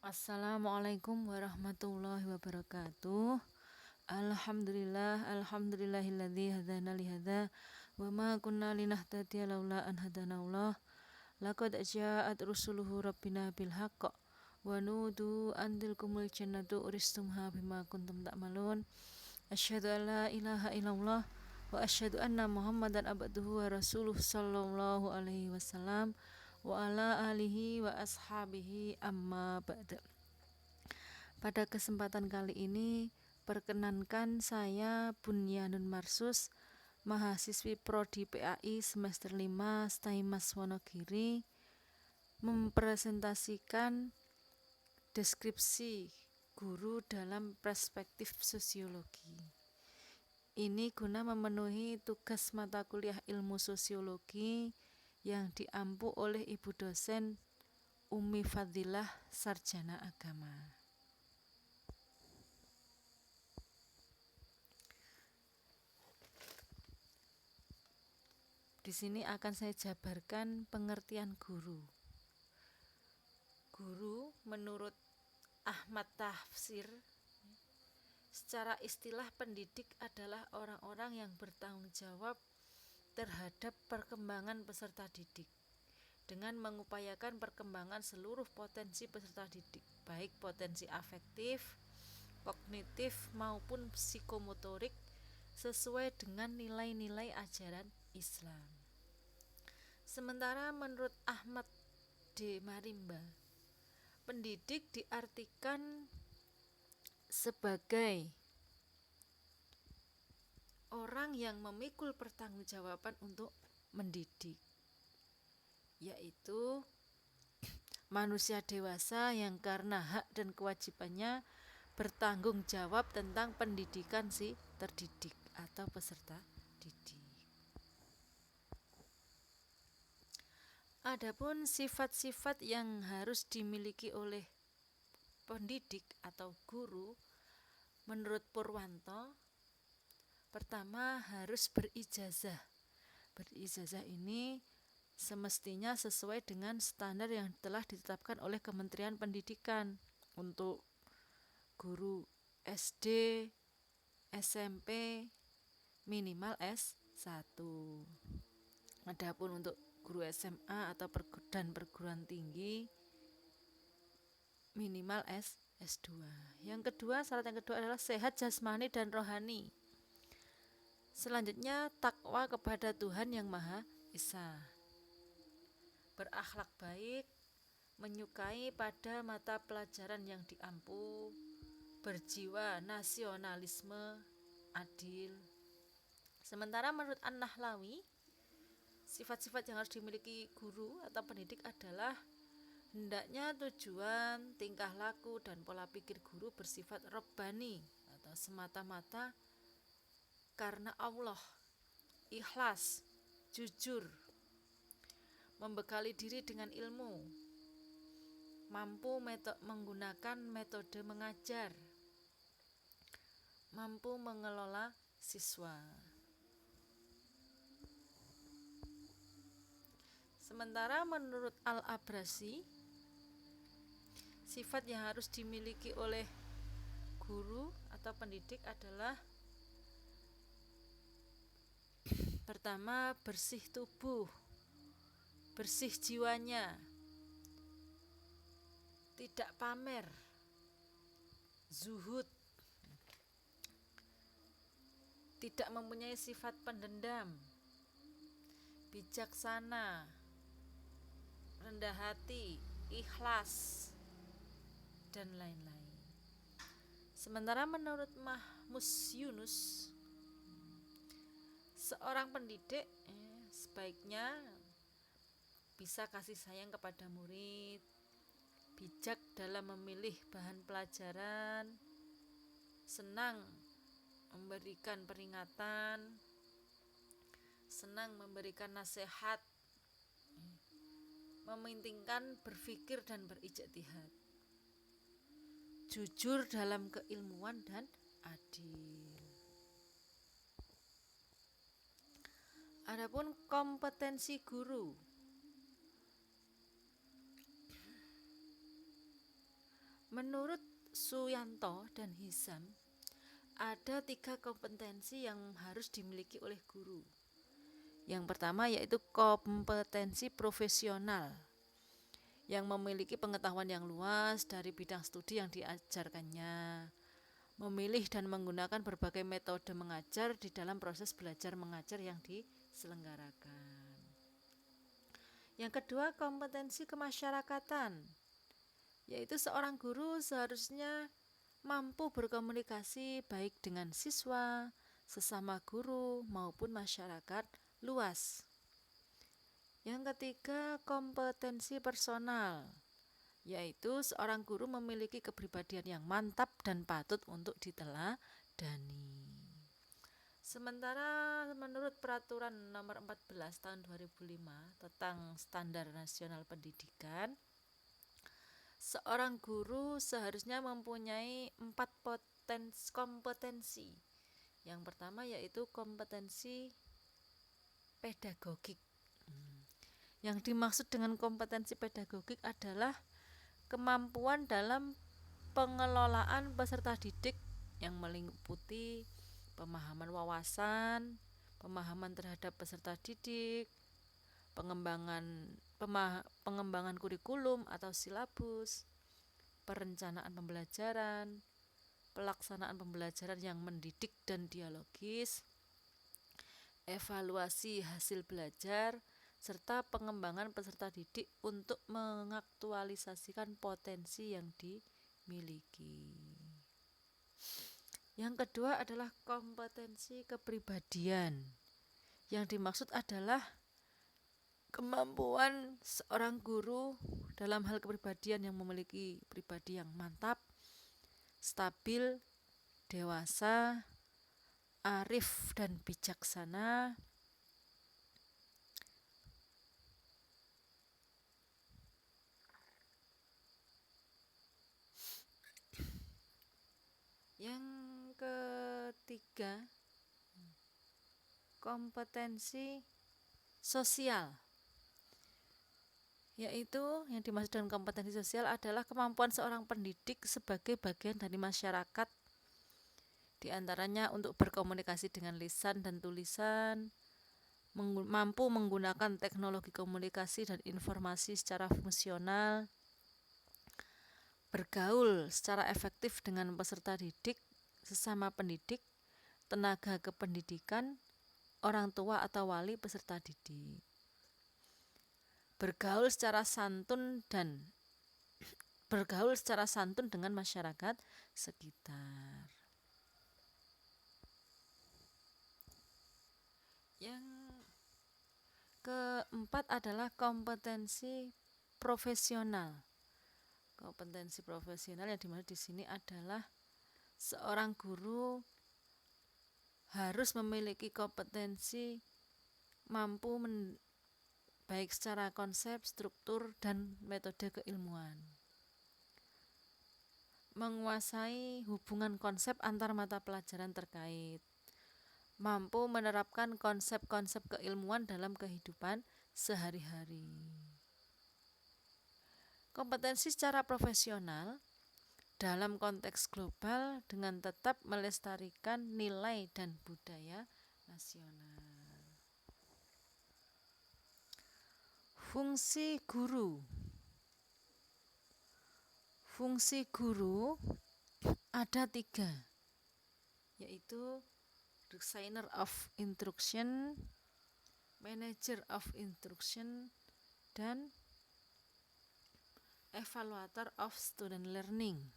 Assalamualaikum warahmatullahi wabarakatuh. Alhamdulillahilladzi hadana li hadza wa ma kunna linahtadiya laula an hadanallah. Laqad ja'at rusuluhu rabbina bil haqq wa nudu an tilkumul jannatu uristumha bima kuntum ta'malun. Asyhadu an la ilaha illallah wa asyhadu anna Muhammadan abduhu wa rasuluh sallallahu alaihi wasallam wa ala alihi wa ashabihi amma ba'da. Pada kesempatan kali ini perkenankan saya Bunyanun Marsus, mahasiswi Prodi PAI semester 5 Staimas Wonogiri, mempresentasikan deskripsi guru dalam perspektif sosiologi. Ini guna memenuhi tugas mata kuliah ilmu sosiologi yang diampu oleh Ibu dosen Umi Fadilah Sarjana Agama. Di sini akan saya jabarkan pengertian guru. Guru menurut Ahmad Tafsir, secara istilah pendidik adalah orang-orang yang bertanggung jawab terhadap perkembangan peserta didik dengan mengupayakan perkembangan seluruh potensi peserta didik, baik potensi afektif, kognitif maupun psikomotorik sesuai dengan nilai-nilai ajaran Islam. Sementara menurut Ahmad D. Marimba, pendidik diartikan sebagai orang yang memikul pertanggungjawaban untuk mendidik, yaitu manusia dewasa yang karena hak dan kewajibannya bertanggung jawab tentang pendidikan si terdidik atau peserta didik. Adapun sifat-sifat yang harus dimiliki oleh pendidik atau guru menurut Purwanto, pertama harus berijazah. Berijazah ini semestinya sesuai dengan standar yang telah ditetapkan oleh Kementerian Pendidikan untuk guru SD, SMP minimal S1. Adapun untuk guru SMA atau perguruan tinggi minimal S2. Syarat yang kedua adalah sehat jasmani dan rohani. Selanjutnya takwa kepada Tuhan Yang Maha Esa. Berakhlak baik, menyukai pada mata pelajaran yang diampu, berjiwa nasionalisme, adil. Sementara menurut An-Nahlawi, sifat-sifat yang harus dimiliki guru atau pendidik adalah hendaknya tujuan, tingkah laku, dan pola pikir guru bersifat rabbani atau semata-mata karena Allah, ikhlas, jujur, membekali diri dengan ilmu, mampu menggunakan metode mengajar, mampu mengelola siswa. Sementara menurut Al-Abrasi, sifat yang harus dimiliki oleh guru atau pendidik adalah pertama, bersih tubuh, bersih jiwanya, tidak pamer, zuhud, tidak mempunyai sifat pendendam, bijaksana, rendah hati, ikhlas, dan lain-lain. Sementara menurut Mahmus Yunus, seorang pendidik sebaiknya bisa kasih sayang kepada murid, bijak dalam memilih bahan pelajaran, senang memberikan peringatan, senang memberikan nasihat, mementingkan berpikir dan berijtihad, jujur dalam keilmuan dan adil. Adapun kompetensi guru, Menurut Suyanto dan Hisam, ada 3 kompetensi yang harus dimiliki oleh guru. Yang pertama yaitu kompetensi profesional, yang memiliki pengetahuan yang luas dari bidang studi yang diajarkannya, memilih dan menggunakan berbagai metode mengajar di dalam proses belajar mengajar yang diselenggarakan. Yang kedua, kompetensi kemasyarakatan, yaitu seorang guru seharusnya mampu berkomunikasi baik dengan siswa, sesama guru, maupun masyarakat luas. Yang ketiga, kompetensi personal, yaitu seorang guru memiliki kepribadian yang mantap dan patut untuk diteladani. Sementara menurut Peraturan Nomor 14 Tahun 2005 tentang Standar Nasional Pendidikan, seorang guru seharusnya mempunyai 4 kompetensi. Yang pertama yaitu kompetensi pedagogik. Yang dimaksud dengan kompetensi pedagogik adalah kemampuan dalam pengelolaan peserta didik yang meliputi pemahaman wawasan, pemahaman terhadap peserta didik, pengembangan kurikulum atau silabus, perencanaan pembelajaran, pelaksanaan pembelajaran yang mendidik dan dialogis, evaluasi hasil belajar, serta pengembangan peserta didik untuk mengaktualisasikan potensi yang dimiliki. Yang kedua adalah kompetensi kepribadian. Yang dimaksud adalah kemampuan seorang guru dalam hal kepribadian yang memiliki pribadi yang mantap, stabil, dewasa, arif dan bijaksana, yang ketiga, kompetensi sosial, yaitu yang dimaksud dengan kompetensi sosial adalah kemampuan seorang pendidik sebagai bagian dari masyarakat, diantaranya untuk berkomunikasi dengan lisan dan tulisan, mampu menggunakan teknologi komunikasi dan informasi secara fungsional, bergaul secara efektif dengan peserta didik, sesama pendidik, tenaga kependidikan, orang tua atau wali peserta didik. Bergaul secara santun dengan masyarakat sekitar. Yang keempat adalah kompetensi profesional. Kompetensi profesional yang dimaksud di sini adalah seorang guru harus memiliki kompetensi mampu baik secara konsep, struktur, dan metode keilmuan. Menguasai hubungan konsep antar mata pelajaran terkait. Mampu menerapkan konsep-konsep keilmuan dalam kehidupan sehari-hari. Kompetensi secara profesional dalam konteks global dengan tetap melestarikan nilai dan budaya nasional. Fungsi guru. Fungsi guru ada 3, yaitu designer of instruction, manager of instruction, dan evaluator of student learning.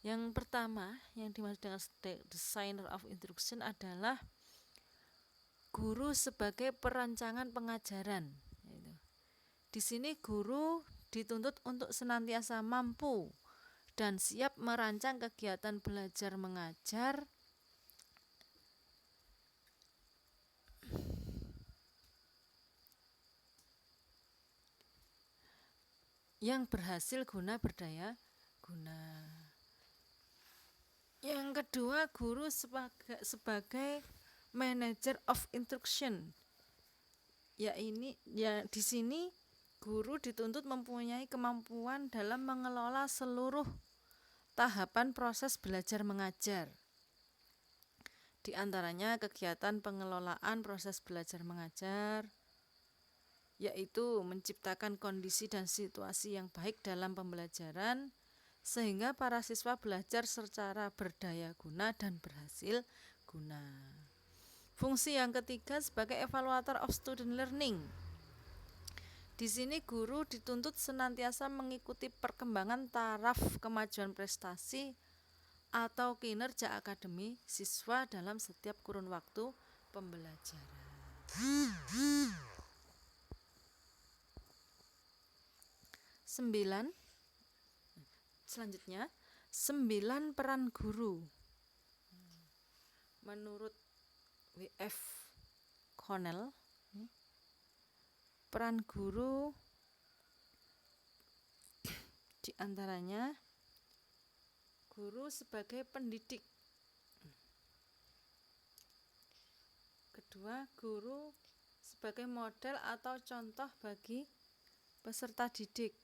Yang pertama yang dimaksud dengan designer of instruction adalah guru sebagai perancangan pengajaran. Di sini guru dituntut untuk senantiasa mampu dan siap merancang kegiatan belajar mengajar yang berhasil guna berdaya guna. Yang kedua, guru sebagai manager of instruction. Di sini guru dituntut mempunyai kemampuan dalam mengelola seluruh tahapan proses belajar mengajar. Di antaranya kegiatan pengelolaan proses belajar mengajar, yaitu menciptakan kondisi dan situasi yang baik dalam pembelajaran sehingga para siswa belajar secara berdaya guna dan berhasil guna. Fungsi yang ketiga sebagai evaluator of student learning. Di sini guru dituntut senantiasa mengikuti perkembangan taraf kemajuan prestasi atau kinerja akademi siswa dalam setiap kurun waktu pembelajaran. Selanjutnya, 9 peran guru. Menurut W.F. Connell, peran guru diantaranya guru sebagai pendidik. Kedua, guru sebagai model atau contoh bagi peserta didik.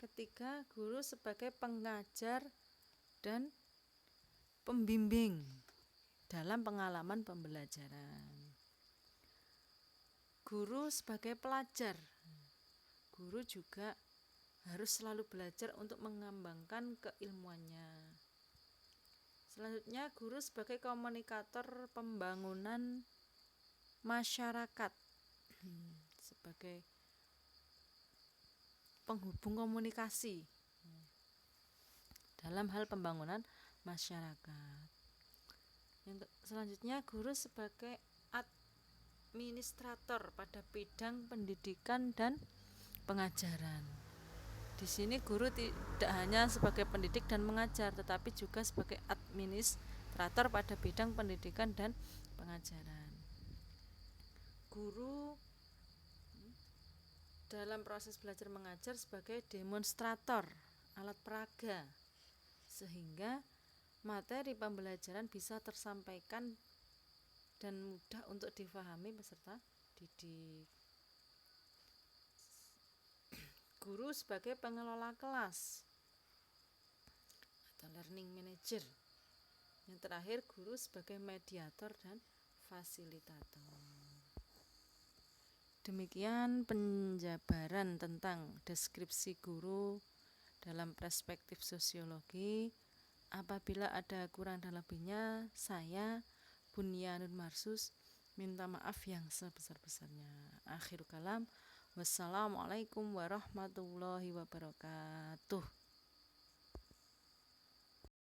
Ketiga, guru sebagai pengajar dan pembimbing dalam pengalaman pembelajaran. Guru sebagai pelajar. Guru juga harus selalu belajar untuk mengembangkan keilmuannya. Selanjutnya, guru sebagai komunikator pembangunan masyarakat, sebagai penghubung komunikasi dalam hal pembangunan masyarakat. Selanjutnya, guru sebagai administrator pada bidang pendidikan dan pengajaran. Di sini guru tidak hanya sebagai pendidik dan mengajar, tetapi juga sebagai administrator pada bidang pendidikan dan pengajaran. Guru dalam proses belajar mengajar sebagai demonstrator alat peraga, sehingga materi pembelajaran bisa tersampaikan dan mudah untuk difahami peserta didik. Guru sebagai pengelola kelas atau learning manager. Yang terakhir, guru sebagai mediator dan fasilitator. Demikian penjabaran tentang deskripsi guru dalam perspektif sosiologi. Apabila ada kurang dan lebihnya, saya Bunyanun Marsus minta maaf yang sebesar-besarnya. Akhir kalam, wassalamualaikum warahmatullahi wabarakatuh.